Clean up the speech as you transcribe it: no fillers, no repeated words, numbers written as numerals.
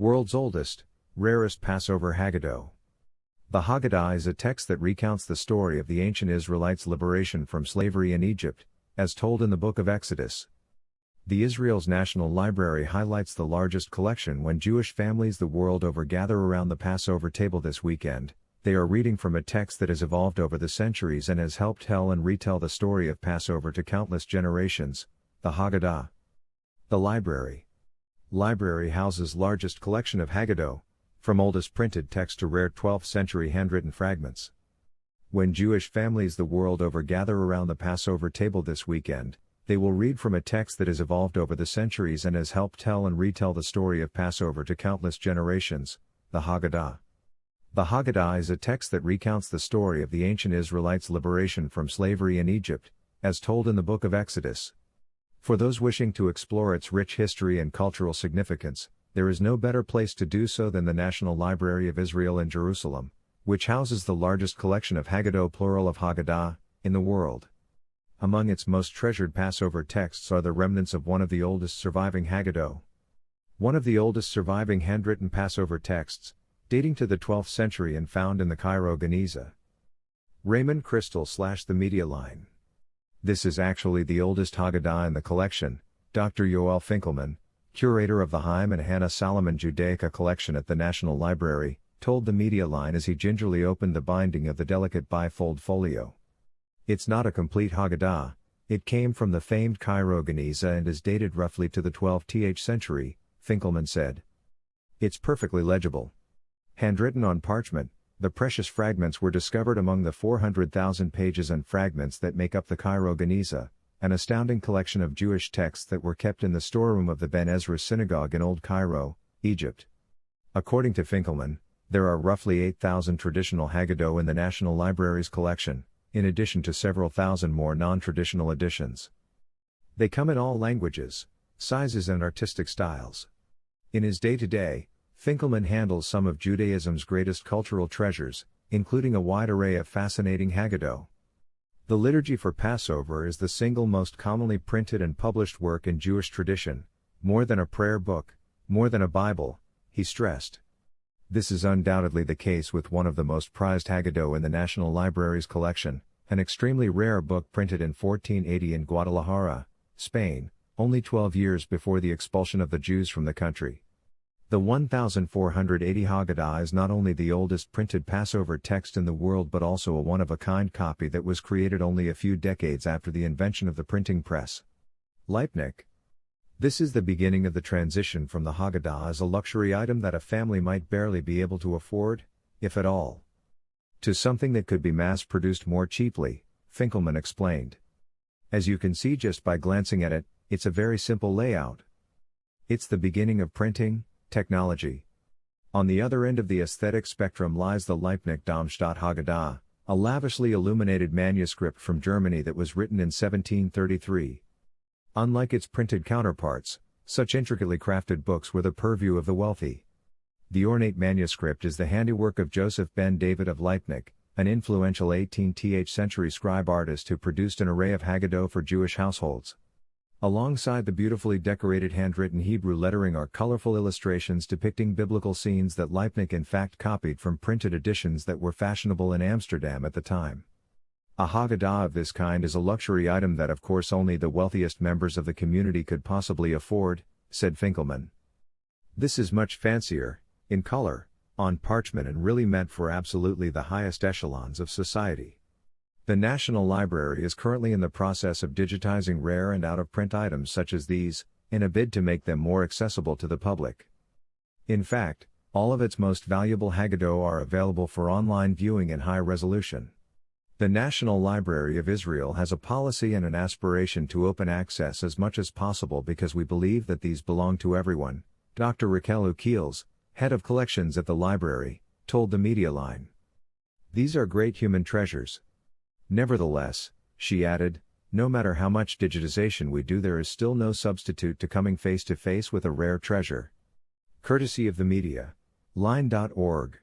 World's oldest, rarest Passover Haggadah. The Haggadah is a text that recounts the story of the ancient Israelites' liberation from slavery in Egypt, as told in the book of Exodus. The Israel's National Library highlights the largest collection when Jewish families the world over gather around the Passover table this weekend. They are reading from a text that has evolved over the centuries and has helped tell and retell the story of Passover to countless generations, the Haggadah. The Library houses largest collection of Haggadah, from oldest printed text to rare 12th century handwritten fragments. When Jewish families the world over gather around the Passover table this weekend, they will read from a text that has evolved over the centuries and has helped tell and retell the story of Passover to countless generations, the Haggadah. The Haggadah is a text that recounts the story of the ancient Israelites' liberation from slavery in Egypt, as told in the book of Exodus. For those wishing to explore its rich history and cultural significance, there is no better place to do so than the National Library of Israel in Jerusalem, which houses the largest collection of Haggadah plural of Haggadah in the world. Among its most treasured Passover texts are the remnants of one of the oldest surviving Haggadah. One of the oldest surviving handwritten Passover texts, dating to the 12th century and found in the Cairo Geniza. Raymond Crystal / The Media Line. This is actually the oldest Haggadah in the collection, Dr. Yoel Finkelman, curator of the Haim and Hannah Solomon Judaica collection at the National Library, told the Media Line as he gingerly opened the binding of the delicate bifold folio. It's not a complete Haggadah, it came from the famed Cairo Geniza and is dated roughly to the 12th century, Finkelman said. It's perfectly legible. Handwritten on parchment, the precious fragments were discovered among the 400,000 pages and fragments that make up the Cairo Geniza, an astounding collection of Jewish texts that were kept in the storeroom of the Ben Ezra Synagogue in Old Cairo, Egypt. According to Finkelman, there are roughly 8,000 traditional Haggadah in the National Library's collection, in addition to several thousand more non-traditional editions. They come in all languages, sizes and artistic styles. In his day-to-day, Finkelman handles some of Judaism's greatest cultural treasures, including a wide array of fascinating Haggadah. The Liturgy for Passover is the single most commonly printed and published work in Jewish tradition, more than a prayer book, more than a Bible, he stressed. This is undoubtedly the case with one of the most prized Haggadah in the National Library's collection, an extremely rare book printed in 1480 in Guadalajara, Spain, only 12 years before the expulsion of the Jews from the country. The 1480 Haggadah is not only the oldest printed Passover text in the world but also a one-of-a-kind copy that was created only a few decades after the invention of the printing press. Leipnic. This is the beginning of the transition from the Haggadah as a luxury item that a family might barely be able to afford, if at all, to something that could be mass-produced more cheaply, Finkelman explained. As you can see just by glancing at it, it's a very simple layout. It's the beginning of printing technology. On the other end of the aesthetic spectrum lies the Leipnic Darmstadt Haggadah, a lavishly illuminated manuscript from Germany that was written in 1733. Unlike its printed counterparts, such intricately crafted books were the purview of the wealthy. The ornate manuscript is the handiwork of Joseph ben David of Leipnic, an influential 18th century scribe artist who produced an array of Haggadah for Jewish households. Alongside the beautifully decorated handwritten Hebrew lettering are colorful illustrations depicting biblical scenes that Leipnic in fact copied from printed editions that were fashionable in Amsterdam at the time. A Haggadah of this kind is a luxury item that of course only the wealthiest members of the community could possibly afford, said Finkelman. This is much fancier, in color, on parchment and really meant for absolutely the highest echelons of society. The National Library is currently in the process of digitizing rare and out-of-print items such as these, in a bid to make them more accessible to the public. In fact, all of its most valuable Haggadah are available for online viewing in high resolution. The National Library of Israel has a policy and an aspiration to open access as much as possible because we believe that these belong to everyone, Dr. Raquel Ukiels, head of collections at the library, told the Media Line. These are great human treasures. Nevertheless, she added, no matter how much digitization we do there is still no substitute to coming face to face with a rare treasure. Courtesy of the Media Line.org.